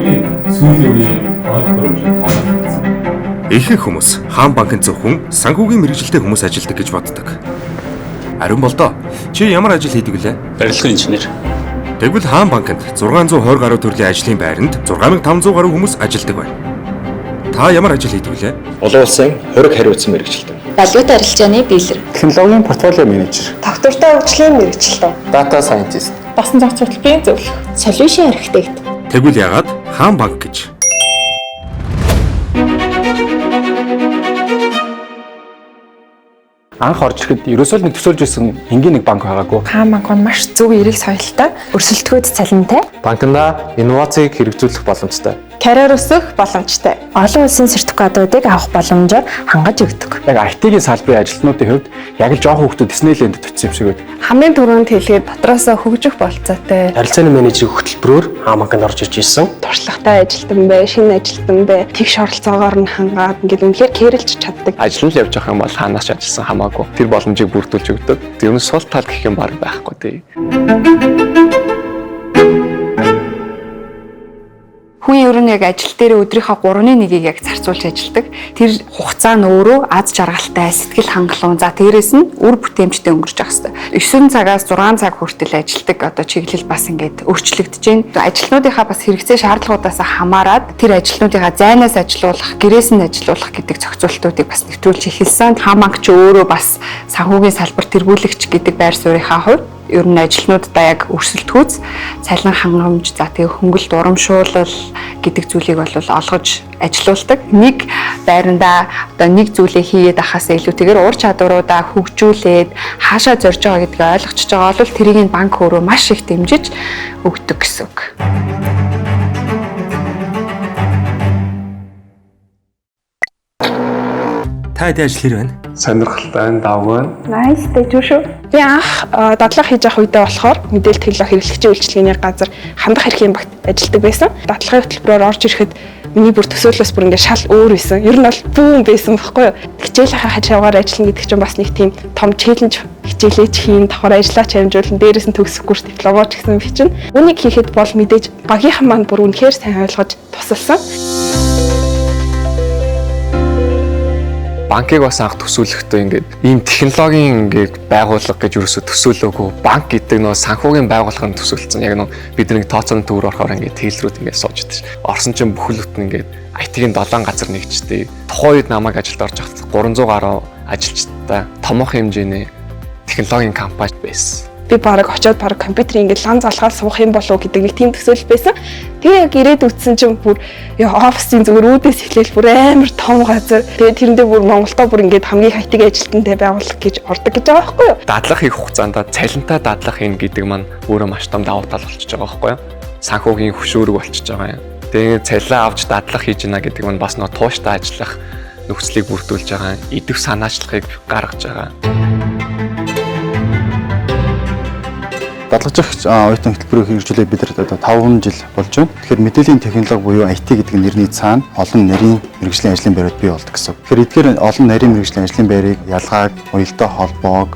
хамгийн сүүлийн үеийн ихэнх хүмүүс хаан банкнд зөвхөн санхүүгийн мэргэжилтэй хүмүүс ажилладаг гэж боддог. Харин болдоо чи ямар ажил хийдэг вэ? Барилгын инженер. Тэгвэл хаан банкнд 620 гаруй төрлийн ажлын байранд 6500 гаруй хүмүүс ажилладаг байна. Та ямар ажил хийдэг вэ? Олон улсын хориг хариуцсан мэргэжилтэн. Валют арилжааны дилер. Технологийн портфолио менежер. Тогтвортой хөгжлийн мэргэжилтэн. Data scientist. Дасан зохицуулалтын зөвлөх. Solution architect. Тэгвэл яагаад хаан банк гэж? Анх орж ирэхэд ерөөсөө л нэг төсөөлж исэн энгийн нэг банк байгаагүй. Хаан банк нь маш зөв эерэг соёлтой, өрсөлдөхөд цалинтай, Банкнда инновацийг хэрэгжүүлэх боломжтой. карьер өсөх боломжтой. Олон улсын сертификатуудыг авах боломжоор хангаж өгдөг. Яг IT-ийн салбарын ажилтнуудын хувьд яг л жоохон хүмүүс Disneyland очсон юм шиг байд. Хамгийн түрүүнд хэлгээд дотроосоо хөгжих болцоотой, Харилцааны менежерийн хөтөлбөрөөр хаан банкнд орж ирж ирсэн. туршлагатай ажилтан бай, шинэ ажилтан бай, тэгш оролцоогоор нь хангаад ингээд үнэхээр кэрлж чаддаг. Ажил нь л явж байгаа юм бол хаанаас ч ажилласан хамаагүй. Тэр боломжийг бүрдүүлж өгдөг. Тэр нь сул тал гэх юм баг байхгүй тий. Хүн ер нь яг ажил дээр өдрийнхөө 3/1-ийг яг зарцуулж ажилладаг. Тэр хугацаа нь өөрөө аз жаргалтай, сэтгэл хангалуун. За дээрэс нь үр бүтээмжтэй өнгөрч явах хэрэгтэй. 9 цагаас 6 цаг хүртэл ажилладаг одоо чиглэл бас ингээд өөрчлөгдөж байна. Ажилтнуудынхаа бас хэрэгцээ шаардлагуудаас хамаарат тэр ажилтнуудынхаа зайнаас ажилуулах, гэрээс нь ажилуулах гэдэг зохицуултуудыг бас нэвтрүүлж эхэлсэн. Хаан банк ч өөрөө бас санхүүгийн салбар тэргүүлэгч гэдэг байр суурийнхаа хувьд ер нь ажилтнуудаа яг өрсөлдөхүүц цалин хангамж за тэгээ хөнгөлөлт урамшуулал гэдэг зүйлийг бол олгож ажилуулдаг. Нэг байрандаа одоо нэг зүйлээ хийгээд ахаасаа илүүтэйгээр ур чадваруудаа хөгжүүлээд хаашаа зорж байгаа гэдгийг ойлгочихж байгаа бол тэрийг банк өөрөө маш их дэмжиж өгдөг гэсэн үг. Та хэдийн ажил хэр байна? Сонирхолтой давгүй. Nice дэжүүшүү. Би анх дадлага хийж явах үедээ болохоор мэдээлэл технологи хэрэглэгчийн үйлчилгээний газар хандах эрхийн багт ажилладаг байсан. Дадлагын хөтөлбөрөөр орж ирэхэд миний бүр төсөөллөөс бүр ингээд шал өөр байсан. Ер нь бол бүүн байсан байхгүй юу? Хичээлийнхаа хажуугаар ажиллана гэдэг чинь бас нэг тийм том челленж хичээлээч хийн, давхар ажиллаач хэмжүүлэн дээрээс нь төгсөхгүй дипломооч гэсэн би чинь. Үнийг хийхэд бол мэдээж багийнхан маань бүр үнэхээр сайн ойлгож тусалсан. Банкыг бас анх төсөөлөхдөө ингээд ийм технологийн ингээд байгууллага гэж юусоо төсөөлөөгүй. Банк гэдэг нөө санхүүгийн байгууллагын төсөөлсөн. Яг нөө бид нэг тооцооны төвөр орохоор ингээд тэлрүүд ингээд сууж идэв. Орсон чинь бүхэл бүтэн ингээд IT-ийн 7 газар нэгжтэй. Тухайн үед намайг ажилд орж хахад 300 гаруй ажилчтай томоохон хэмжээний технологийн компани байсан. Би бараг очиод бараг компьютерийн ингээд лан залгаад суух юм болов уу гэдэг нэг тийм төсөөлөл байсан. Тэгээ яг ирээд үтсэн чинь бүр офисын зүгээр үүдээс эхлээл бүр амар том газар. Тэгээ тэрэндээ бүр Монголдо бүр ингээд хамгийн хайтыг ажилтнтай байгуулах гэж ордог гэж байгаа байхгүй юу? Дадлага хийх хугацаанд цалинтай дадлага хийн гэдэг маань өөрөө маш том давуу тал болчихж байгаа байхгүй юу? Санхүүгийн хөшөөрөг болчихж байгаа юм. Тэгээ цалин авч дадлага хийж гинэ гэдэг маань бас нөө тууштай ажиллах нөхцөлийг бүрдүүлж байгаа. Идэв санаачлагыг гаргаж байгаа. Дадлагжигч оюутан хөтөлбөрийг хэрэгжүүлээд бид нар одоо 5 жил болж байна. Тэгэхээр мэдээллийн технологи буюу IT гэдэг нэрний цаана олон нарийн мэргэжлийн ажлын байрууд бий болдог гэсэн. Тэгэхээр эдгээр олон нарийн мэргэжлийн ажлын байрыг ялгааг, уялдаа холбоог,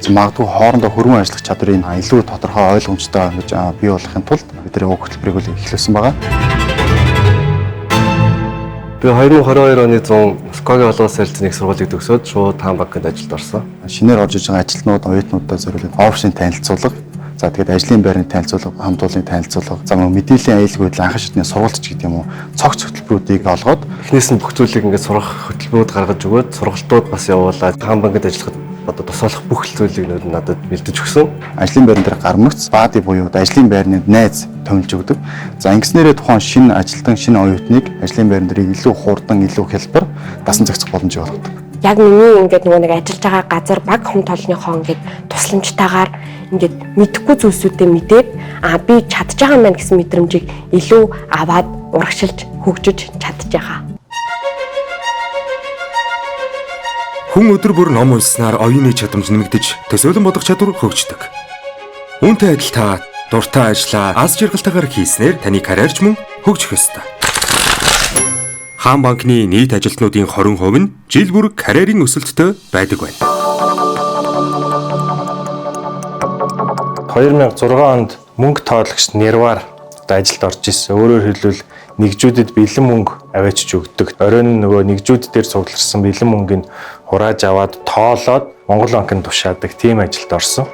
магадгүй хоорондоо хөрвөн ажиллах чадрыг илүү тодорхой ойлгомжтой гэж бий болгохын тулд бид нар хөтөлбөрийг эхлүүлсэн байгаа. Би 2022 оны 100 Москвагийн олон улсын харилцааны сургуулийг төгсөөд шууд хаан банкнд ажилд орсон. Шинээр орж иж байгаа ажилтнууд, оюутнуудаа зориулсан офисын танилцуулга, за тэгээд ажлын байрны танилцуулга, хамт олонний танилцуулга, за мэдээллийн аюулгүй байдлын анхан шатны сургалтч гэдэг юм уу, цогц хөтөлбөрүүдийг олгоод эхнээс нь бүх зүйлийг ингээд сурах хөтөлбөрүүд гаргаж өгөөд сургалтууд бас явуулаад хаан банкнд ажиллахад одоо тусаалах бүх зүйлийг надад бэлдэж өгсөн. Ажлын байран дээр гармагц, баады буюу ажлын байрны найз томилж өгдөг. За ингэснээрээ тухайн шинэ ажилтан, шинэ оюутныг ажлын байран дээр илүү хурдан, илүү хялбар дасан зохицох боломжийг олгодог. Яг миний ингээд нөгөө нэг ажиллаж байгаа газар баг хүм толныхоо ингээд тусламжтайгаар ингээд мэдэхгүй зүйлсүүдээ мэдээд би чадж байгаа юм байна гэсэн мэдрэмжийг илүү аваад урагшилж хөгжиж чадж байгаа. Хүн өдөр бүр ном уншсанаар оюуны чадамж нэмэгдэж, төсөөлөн бодох чадвар хөгждөг. Үүнтэй адил та дуртай ажлаа аз жаргалтайгаар хийснээр таны карьерч мөн хөгжих ёстой. Хаан банкны нийт ажилтнуудын 20% нь жил бүр карьерийн өсөлттэй байдаг байна. 2006 онд мөнгө тоолагч Нервар одоо ажилд орж ирсэн. Өөрөөр хэлбэл нэгжүүдэд бэлэн мөнгө аваачиж өгдөг. Оройн нөгөө нэгжүүд дээр цугларсан бэлэн мөнгөний хурааж аваад тоолоод Монгол банкнд тушаадаг тийм ажилд орсон.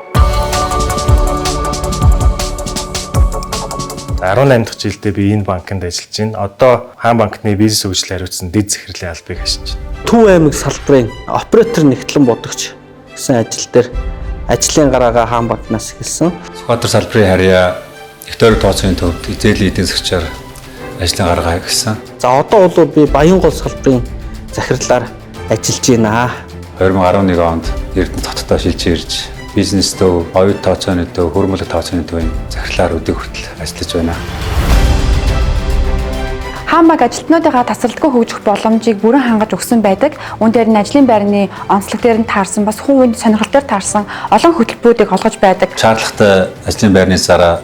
18 дахь жилдээ би энэ банкнд ажиллаж байна. Одоо Хаан банкны бизнес хөгжил хариуцсан дэд захирлын албыг хашиж байна. Төв аймаг салбарын оператор нэгтлэн бодогч гэсэн ажил дээр ажлын гараагаа Хаан банкнаас эхэлсэн. Сүхбаатар салбарын харьяа Виктори тооцооны төвд эзэлийн эдийн засгчаар ажлын гаргаа хийсэн. За одоо бол би Баянгол салбарын захирлаар ажиллаж байна. 2011 онд Эрдэнэ хотод шилжиж ирж бизнес төв, оюут тооцооны төв, хөрмөлөг тооцооны төвийн захирлаар өдөө хүртэл ажиллаж байна. Хаан банк ажилтнуудынхаа тасралтгүй хөгжих боломжийг бүрэн хангаж өгсөн байдаг. Үүн дээр нь ажлын байрны онцлог дээр нь таарсан, бас хүн үеийн сонирхол дээр таарсан олон хөтөлбөрүүдийг олгож байдаг. Шаардлагатай ажлын байрны зараа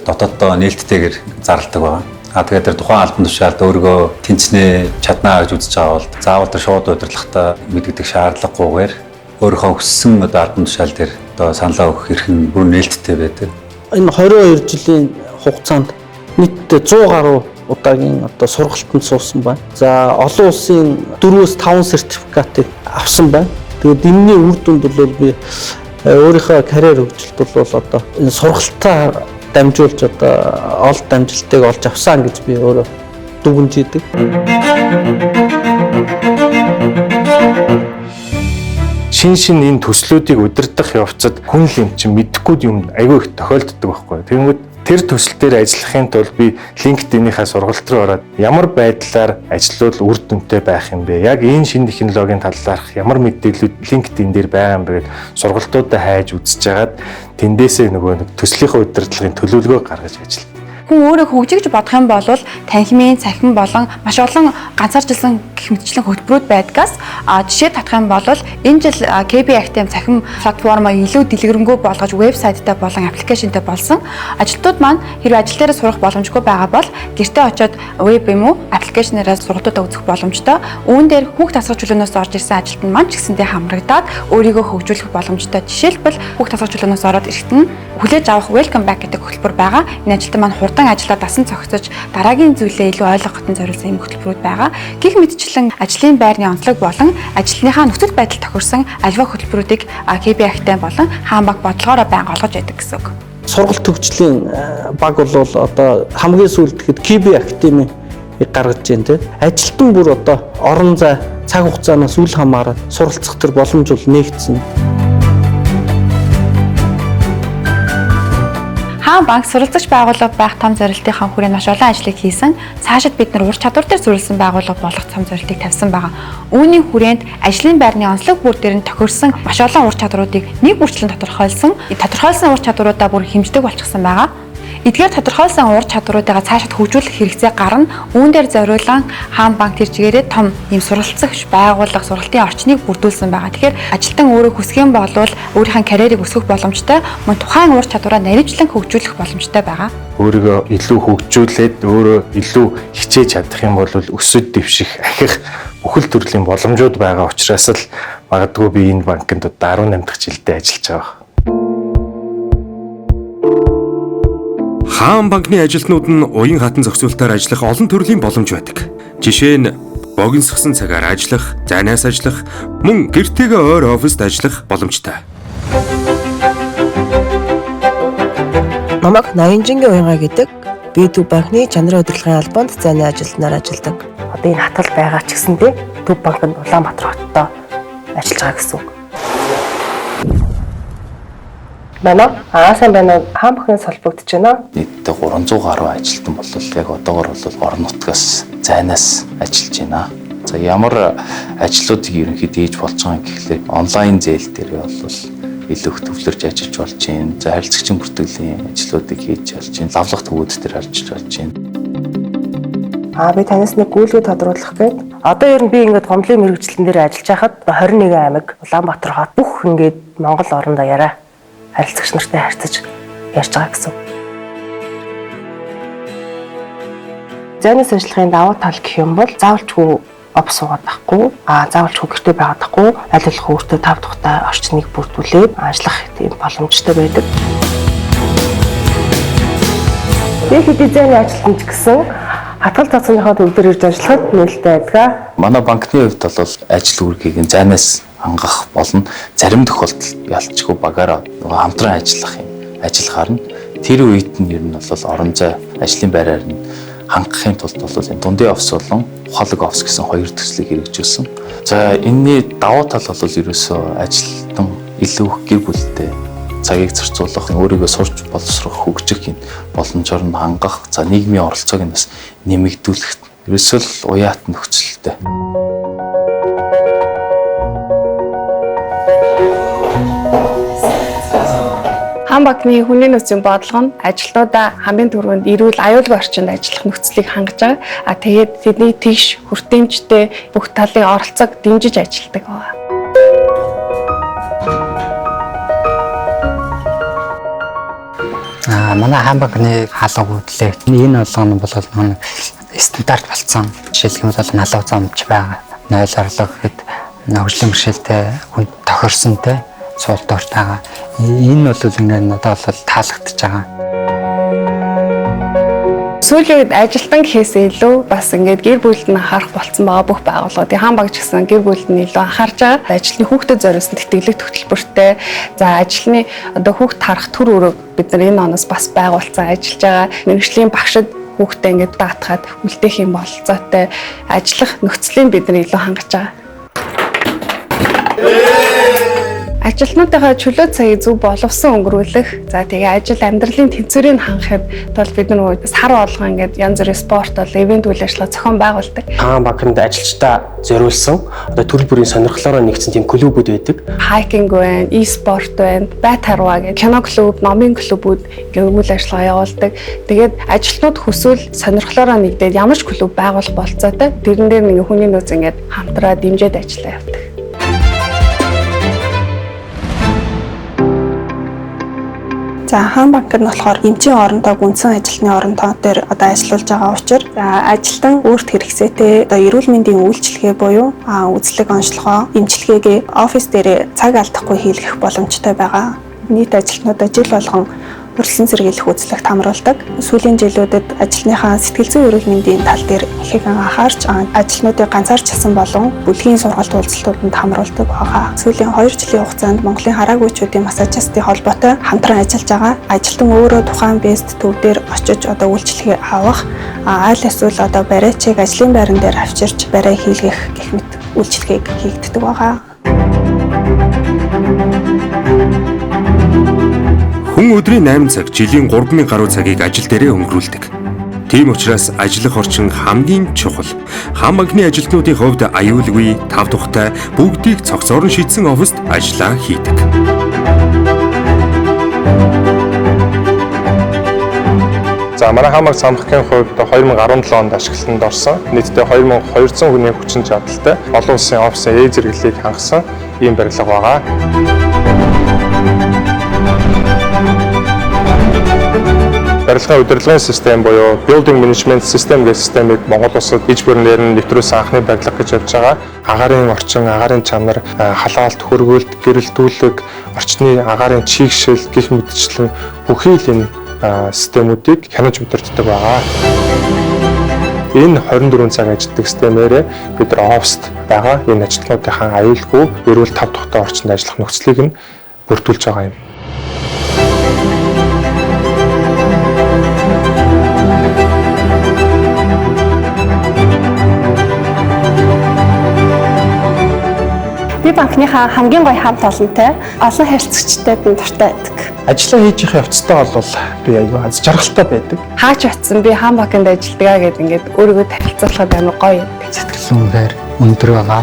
дотооддоо нээлттэйгээр зарладаг байна. Тэгээд тэр тухайн албан тушаалд өөрийгөө тэнцнээ чаднаа гэж үзэж байгаа бол заавал тэр шууд удирдлагатай мэддэг шаардлагагүйгээр өөрийнхөө өссөн албан тушаал дээр одоо саналаа өгөх эрх нь бүр нээлттэй байдаг. Энэ 22 жилийн хугацаанд нийт 100 гаруй удаагийн одоо сургалтанд суусан байна. За олон улсын 4-5 сертификатыг авсан байна. Тэгээд энэний үр дүнд бол би өөрийнхөө карьер хөгжилд бол одоо энэ сургалтаа дамжуулж одоо олд амжилтыг олж авсан гэж би өөрөө дүгнж идэг. Шин энэ төслүүдийг удирдах явцад хүн л юм чинь мэдэхгүй юм айгүй их тохиолддог байхгүй. Тэгэнгүүт тэр төсөл дээр ажиллахын тулд би LinkedIn-ийнхаа сургалт руу ороод ямар байдлаар ажиллавал үр дүнтэй байх юм бэ? Яг энэ шинэ технологийн талаарх ямар мэдээлэлүүд LinkedIn дээр байгаа юм бэ гэж сургалтуудаа хайж үзэж хагаад тэндээсээ нөгөө төслийнхөө удирдлагын төлөвлөгөө гаргаж ажиллав. Хүн өөрөө хөгжиж бодох юм бол танхимын, цахим болон маш олон ганцаарчилсан гэх мэтчлэн хөтөлбөрүүд байдгаас жишээ татах юм бол энэ жил KB Active цахим платформоо илүү дэлгэрэнгүй болгож вебсайттай болон аппликейшнтэй болсон. Ажилтнууд маань хэрвээ ажил дээрээ сурах боломжгүй байгаа бол гэртээ очиод веб юм уу аппликейшнээрээ сургалтуудаа үзэх боломжтой. Үүн дээр хүүхд тасгах чөлөөнөөс орж ирсэн ажилтнууд маань ч гэсэндээ хамрагдаад өөрийгөө хөгжүүлэх боломжтой. Жишээлбэл хүүхд тасгах чөлөөнөөс ороод ирэхэд нь хүлээж авах welcome back гэдэг хөтөлбөр байгаа. Энэ ажилтан маань хурдан ажиллаа дасан цогцож дараагийн зүйлээ илүү ойлгоход зориулсан юм хөтөлбөрүүд байгаа. Гэх мэтчлэн ажлын байрны онцлог болон ажлынхаа нөхцөл байдал тохирсон альва хөтөлбөрүүдийг KB Active болон Хаан банк бодлогоороо байнга олгож байдаг гэсэн үг. Сургалт хөгжлийн баг бол одоо хамгийн сүүлд гэхэд KB Active гаргаж байна тийм. Ажилтан бүр одоо орон зай цаг хугацаанаас үл хамааран суралцах төр боломж бол нэгдсэн. Хаан банк суралцагч байгууллага байх том зорилтынхаа хүрээнд маш олон ажлыг хийсэн. Цаашид бид нар ур чадвар дээр зөвлөсөн байгууллага болох том зорилтыг тавьсан байгаа. Үүний хүрээнд ажлын байрны онцлог бүр дээр нь тохирсон маш олон ур чадваруудыг нэг бүрчлэн тодорхойлсон. Тодорхойлсон ур чадваруудаа бүр хэмждэг болчихсон байгаа. Эдгээр тодорхойлсон ур чадваруудаа цаашид хөгжүүлэх хэрэгцээ гарна. Үүн дээр зориулан Хаан банк тэр чигээрээ том ийм суралцагч байгууллага сургалтын орчныг бүрдүүлсэн байгаа. Тэгэхээр ажилтан өөрөө хүсэх юм бол өөрийнхөө карьерийг өсгөх боломжтой, мөн тухайн ур чадвараа наривчлан хөгжүүлэх боломжтой байгаа. Өөрийгөө илүү хөгжүүлээд өөрөө илүү хичээж чадах юм бол өсөд дэвших, ахих бүхэл төрлийн боломжууд байгаа учраас л магадгүй би энэ банкнд 18 дахь жилдээ ажиллаж байгаа. Хаан банкны ажилтнууд нь уян хатан зохицуулалтаар ажиллах олон төрлийн боломж байдаг. Жишээ нь богиносгосон цагаар ажиллах, зайнаас ажиллах, мөн гэртээгээ ойр оффист ажиллах боломжтой. Намайг Ноёнжингийн уянгаа гэдэг. Би Төв банкны чанарын удирдлагын албанд зайны ажилтнаар ажилладаг. Одоо энэ хатал байгаа ч гэсэндээ Төв банкнд Улаанбаатар хотод ажиллаж байгаа гэсэн үг. Байна. Сайн байна уу? Хаан банкны салбагдж байна. Нийтдээ 300 гаруй ажилтан бол яг одоогор бол орон нутгаас зайнаас ажиллаж байна. За ямар ажлуудыг ерөнхийдөө хийж болж байгаа юм гэхлээр онлайн зээл дээр бол илүү их төвлөрж ажиллаж болж байна. За харилцагчийн бүртгэлийн ажлуудыг хийж болж байна. Лавлах төвүүд дээр ажиллаж болж байна. Би танаас нэг гүйлгээ тодруулах гээд одоо ер нь би ингээд гомдлын мэргэжлэн дээр ажиллаж байхад 21 аймаг Улаанбаатар хот бүх ингээд Монгол оронд даяараа харилцагч нартай харьцаж ярьж байгаа гэсэн. Зайнаас ажиллахын давуу тал гэх юм бол заавалчгүй офис суугаад байхгүй, заавалчгүй гэртээ байгаад байхгүй, аль болох өөртөө тав тухтай орчныг бүрдүүлээд ажиллах тийм боломжтой байдаг. Техник дизайны ажилтнч гэсэн хатгал цацсныхаа төвдөр ирж ажиллахад нээлттэй байдаг. Манай банкны хувьд бол ажил үүргийг зайнаас хангах болон зарим тохиолдолд ялцчгүй багаараа хамтран ажиллах юм ажиллахаар нь тэр үед нь ер нь бол орон зай ажлын байраар нь хангахын тулд бол энэ дундын офс болон ухаалаг офс гэсэн хоёр төслийг хэрэгжүүлсэн. За энэний давуу тал бол ерөөсөө ажилтан илүү их гэр бүлтэй цагийг зарцуулах, өөрийгөө сурч боловсрох, хөгжих боломжоор нь хангах, за нийгмийн оролцоог нь бас нэмэгдүүлэх ерөөсөө л уяат нөхцөлтэй. Хаан банкны хүний нөөцийн бодлого нь ажилтнуудаа хамгийн түрүүнд эрүүл аюулгүй орчинд ажиллах нөхцөлийг хангаж байгаа. Тэгээд тэдний тэгш хүртээмжтэй бүх талын оролцоог дэмжиж ажилладаг байна. Манай хаан банкны хаалга хөдлөлт энэ болгоно бол манай стандарт болсон. Жишээлбэл бол налуу замч байгаа. 0 орлого гэхэд хөгжлийн бэрхшээлтэй хүн тохирсонтэй суултууртайгаа энэ бол ингээд надад бол таалагдчихж байгаа. Сүүлийн үед ажилтан гэхээс илүү бас ингээд гэр бүлд нь анхаарах болсон байгаа бүх байгууллагуудын хаан банк ч гэсэн гэр бүлд нь илүү анхаарч байгаа. Ажлын хүүхдэд зориулсан тэтгэлэг хөтөлбөртэй за ажлын одоо хүүхд харах төр өрөөг бид нар энэ оноос бас байгуулсан ажиллаж байгаа. Мэргэжлийн багшид хүүхдээ ингээд даатгаад үлдээх юм бололцоотой ажиллах нөхцөлийг бид нар илүү хангаж байгаа. Ажилтнуудынхаа чөлөө цагийг зөв боловсон өнгөрүүлэх, за тэгээ ажил амьдралын тэнцвэрийг хангахад бол бид нар сар болгон ингээд янз бүрийн спорт бол ивент үйл ажиллагаа зохион байгуулдаг. Хаан банкнд ажилчдаа зориулсан одоо төрөл бүрийн сонирхлоороо нэгдсэн тийм клубүүд байдаг. Хайкинг байна, e-спорт байна, байт харваа гэх кино клуб, номын клубүүд ингээд үйл ажиллагаа явуулдаг. Тэгээд ажилтнууд хүсвэл сонирхлоороо нэгдээд ямар ч клуб байгуулах болцоотой тэрэн дээр нэг хүний нөөц ингээд хамтраа дэмжиж ажиллаа явдаг. За хаан банк нь болохоор эмчийн орондоо гүнзгий ажилтны орондоо дээр одоо ажиллаж байгаа учраас ажилтан өөрт хэрэгцээтэй одоо эрүүл мэндийн үйлчилгээ буюу үзлэг онцлогоо эмчилгээгээ офис дээр цаг алдахгүй хийлгэх боломжтой байгаа. Нийт ажилтнуудаа жил болгон урьдчилан сэргийлэх үзлэгт хамруулдаг. Сүүлийн жилүүдэд ажилтныхаа сэтгэл зүйн эрүүл мэндийн тал дээр их анхаарч ажилтнуудыг ганцаарч часан болон бүлгийн сургалт уулзалтуудад хамруулдаг байгаа. Сүүлийн 2 жилийн хугацаанд Монголын хараагүйчүүдийн массажистын холбоотой хамтран ажиллаж байгаа. Ажилтан өөрөө тухайн бэст төв дээр очиж одоо үйлчилгээ авах, аль эсвэл одоо барайчийг ажлын байран дээр авчирч барай хийлгэх гэх мэт үйлчилгээг хийгддэг байгаа. Хүн өдрийн 8 цаг, жилийн 3000 гаруй цагийг ажил дээрээ өнгөрүүлдэг. Тийм учраас ажиллах орчин хамгийн чухал. Хаан банкны ажилтнуудын хувьд аюулгүй, тав тухтай, бүгдийг цогцоор нь шийдсэн оффист ажиллаа хийдэг. За манай хаан банк самбахын хувьд 2017 онд ашиглалтанд орсон. Нийтдээ 2200 хүний хүчин чадалтай олон улсын офисын зэрэглэлийг хангасан ийм барилга байгаа. Барилгын удирдлагын систем буюу Building Management System гэх системийг Монгол улсад иж бүрнээр нь нэвтрүүлсэн анхны барилга гэж явж байгаа. Агаарын орчин, агаарын чанар, халаалт, хөргөөлт, гэрэлтүүлэг, орчны агаарын чийгшил гэх мэтчлэн бүхий л энэ системүүдийг хянаж удирддаг байгаа. Энэ 24 цаг ажилладаг системээр бид нар оффист байгаа энэ ажилтнуудынхаа аюулгүй, эрүүл тав тухтай орчинд ажиллах нөхцөлийг нь бүрдүүлж байгаа юм. Би банкныхаа хамгийн гоё хамт олонтой олон харилцагчтай дуртай байдаг. Ажлаа хийж явах явцдаа бол би аюу аз жаргалтай байдаг. Хаач очсон би хаан банкнд ажилладаг гэдэг ингээд өөрийгөө танилцуулахад амар гоё юм. Сэтгэл үнээр өндөр байгаа.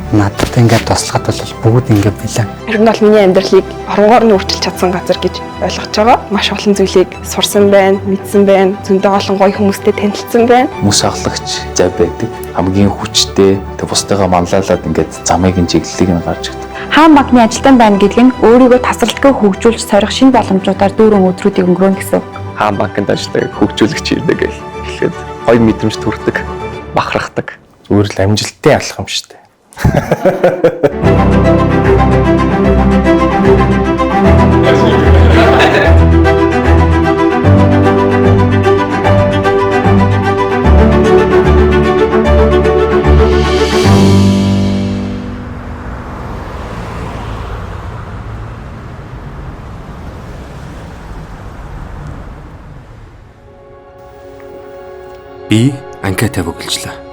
Надад ингээд туслахад бол бүгд ингээд билээ. Тэр нь бол миний амьдралыг оронгоор нь өөрчилж чадсан газар гэж ойлгож байгаа. Маш олон зүйлийг сурсан байна, мэдсэн байна, зөндөө олон гоё хүмүүстэй танилцсан байна. Хүмүүс ахлагч зав байдаг. Хамгийн хүчтэй тэг бусдаагаа манлайлаад ингээд замыг нь чиглэлийг нь гарч ирдэг. Хаан банкны ажилтан байна гэдэг нь өөрийгөө тасралтгүй хөгжүүлж сорих шинэ боломжуудаар дүүрэн өдрүүдийг өнгөрөөнө гэсэн. Хаан банкнд ажилладаг хөгжүүлэгч ирдэг гэх хэлэхэд гоё мэдрэмж төрдөг, бахархдаг. Зүгээр л амжилттай алхам шүү дээ. Би анкета бүгэлжлээ.